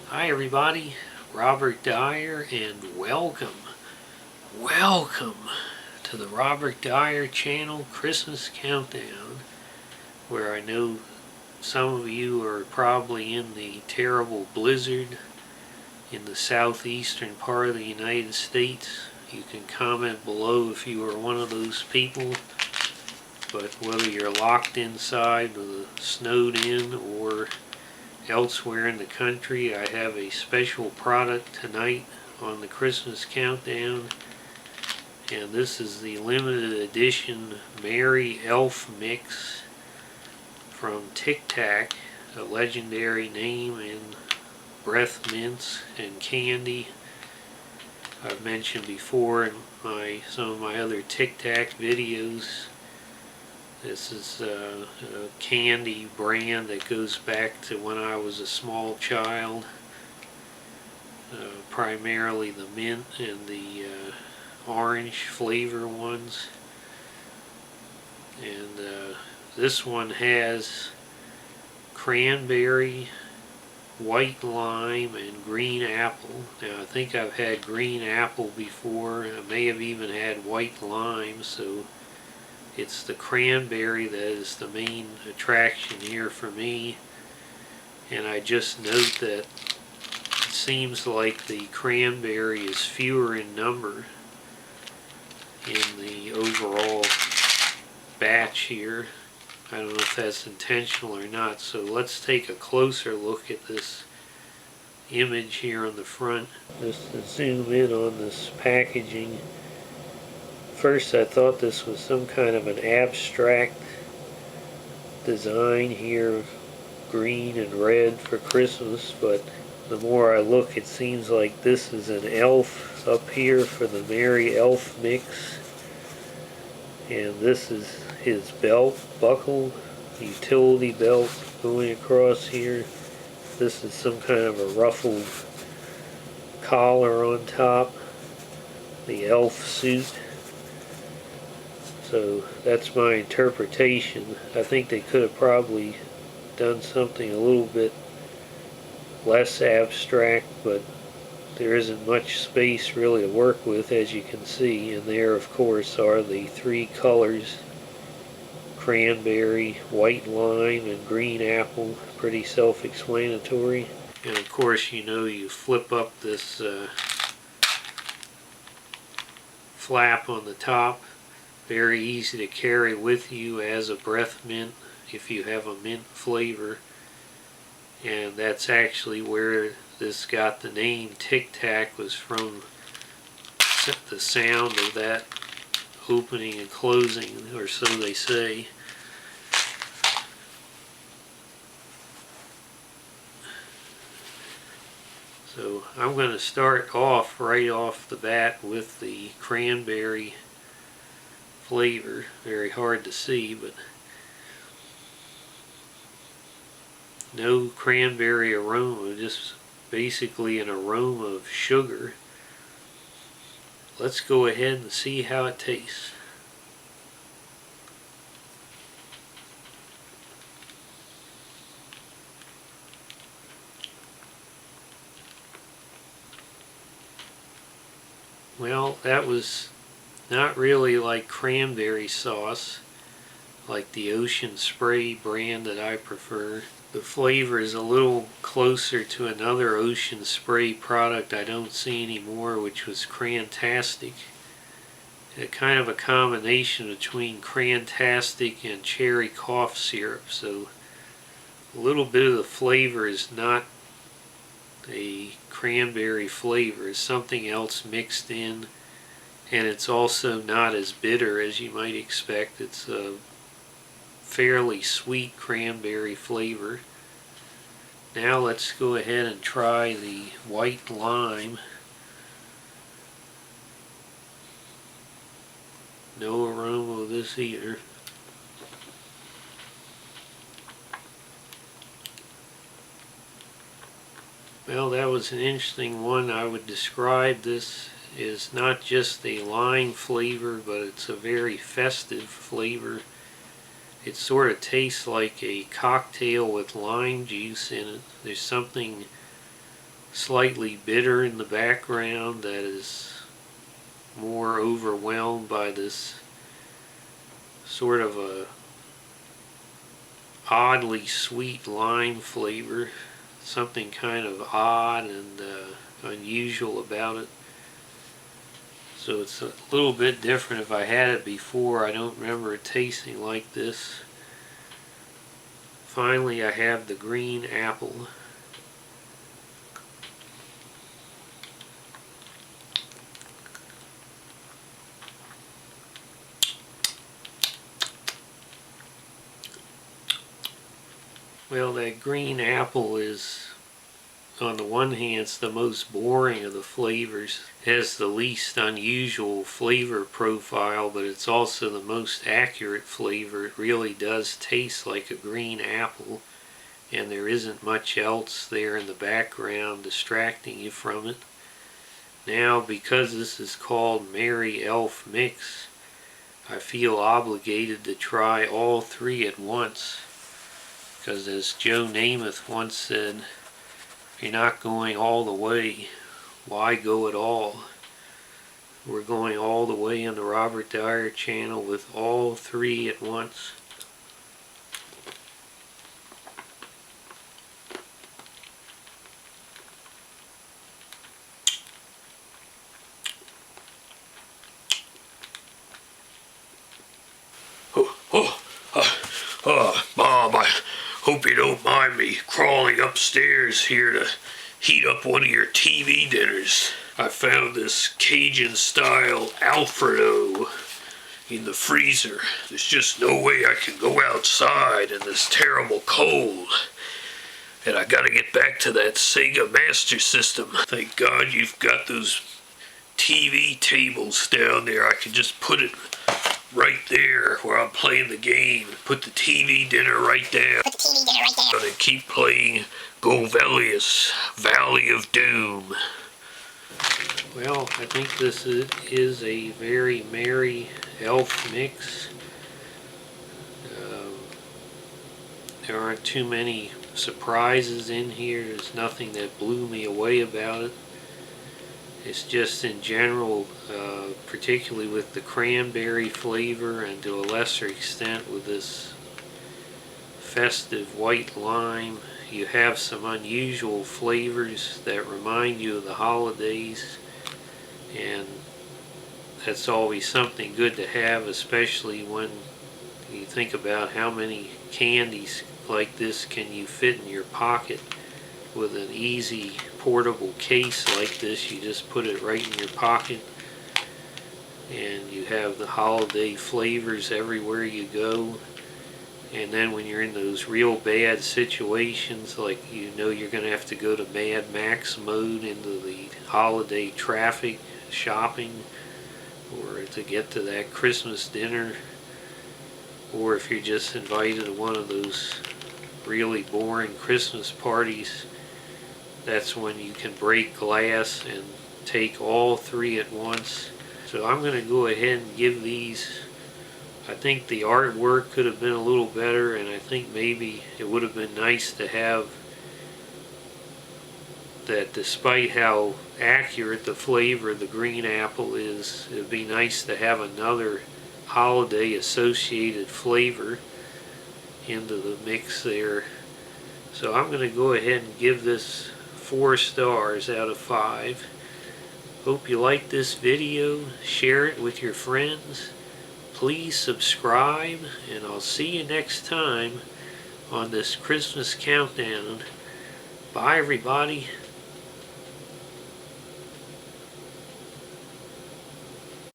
Hi everybody, Robert Dyer, and welcome to the Robert Dyer channel Christmas Countdown, where I know some of you are probably in the terrible blizzard in the southeastern part of the United States. You can comment below if you are one of those people, but whether you're locked inside with a snowed in or elsewhere in the country, I have a special product tonight on the Christmas Countdown, and this is the limited edition Merry Elf mix from Tic Tac, a legendary name in breath mints and candy. I've mentioned before in some of my other Tic Tac videos. This is a candy brand that goes back to when I was a small child. Primarily the mint and the orange flavor ones. And this one has cranberry, white lime, and green apple. Now I think I've had green apple before. I may have even had white lime, so it's the cranberry that is the main attraction here for me. And I just note that it seems like the cranberry is fewer in number in the overall batch here. I don't know if that's intentional or not, so let's take a closer look at this image here on the front. Just to zoom in on this packaging. First I thought this was some kind of an abstract design here, green and red for Christmas, but the more I look, it seems like this is an elf up here for the Merry Elf mix, and this is his belt buckle, utility belt going across here. This is some kind of a ruffled collar on top, the elf suit. So that's my interpretation. I think they could have probably done something a little bit less abstract, but there isn't much space really to work with, as you can see. And there, of course, are the three colors: cranberry, white lime, and green apple. Pretty self-explanatory. And of course, you know, you flip up this flap on the top. Very easy to carry with you as a breath mint if you have a mint flavor. And that's actually where this got the name Tic Tac, was from the sound of that opening and closing, or so they say. So I'm going to start off right off the bat with the cranberry flavor. Very hard to see, but no cranberry aroma, just basically an aroma of sugar. Let's go ahead and see how it tastes. Well, that was not really like cranberry sauce, like the Ocean Spray brand that I prefer. The flavor is a little closer to another Ocean Spray product I don't see anymore, which was Crantastic. Kind of a combination between Crantastic and cherry cough syrup, so a little bit of the flavor is not a cranberry flavor, it's something else mixed in. And it's also not as bitter as you might expect. It's a fairly sweet cranberry flavor. Now let's go ahead and try the white lime. No aroma of this either. Well, that was an interesting one. I would describe this is not just a lime flavor, but it's a very festive flavor. It sort of tastes like a cocktail with lime juice in it. There's something slightly bitter in the background that is more overwhelmed by this sort of a oddly sweet lime flavor. Something kind of odd and unusual about it. So it's a little bit different. If I had it before, I don't remember it tasting like this. Finally, I have the green apple. Well, that green apple is, on the one hand, it's the most boring of the flavors. It has the least unusual flavor profile, but it's also the most accurate flavor. It really does taste like a green apple, and there isn't much else there in the background distracting you from it. Now, because this is called Merry Elf Mix, I feel obligated to try all three at once. Because as Joe Namath once said, if you're not going all the way, why go at all? We're going all the way on the Robert Dyer channel with all three at once. Bob, I hope you don't mind me crawling upstairs here to heat up one of your TV dinners. I found this Cajun-style Alfredo in the freezer. There's just no way I can go outside in this terrible cold. And I gotta get back to that Sega Master System. Thank God you've got those TV tables down there. I can just put it right there where I'm playing the game. Put the TV dinner right down. And keep playing Govelius, Valley of Doom. Well, I think this is a very merry elf mix. There aren't too many surprises in here. There's nothing that blew me away about it. It's just in general, particularly with the cranberry flavor and to a lesser extent with this festive white lime, you have some unusual flavors that remind you of the holidays, and that's always something good to have, especially when you think about how many candies like this can you fit in your pocket. With an easy portable case like this, you just put it right in your pocket and you have the holiday flavors everywhere you go. And then when you're in those real bad situations, like you know you're going to have to go to Mad Max mode into the holiday traffic shopping, or to get to that Christmas dinner, or if you're just invited to one of those really boring Christmas parties, that's when you can break glass and take all three at once. So I'm going to go ahead and give these, I think the artwork could have been a little better, and I think maybe it would have been nice to have that, despite how accurate the flavor of the green apple is, it would be nice to have another holiday associated flavor into the mix there. So I'm going to go ahead and give this 4 stars out of 5. Hope you like this video. Share it with your friends. Please subscribe, and I'll see you next time on this Christmas countdown. Bye everybody.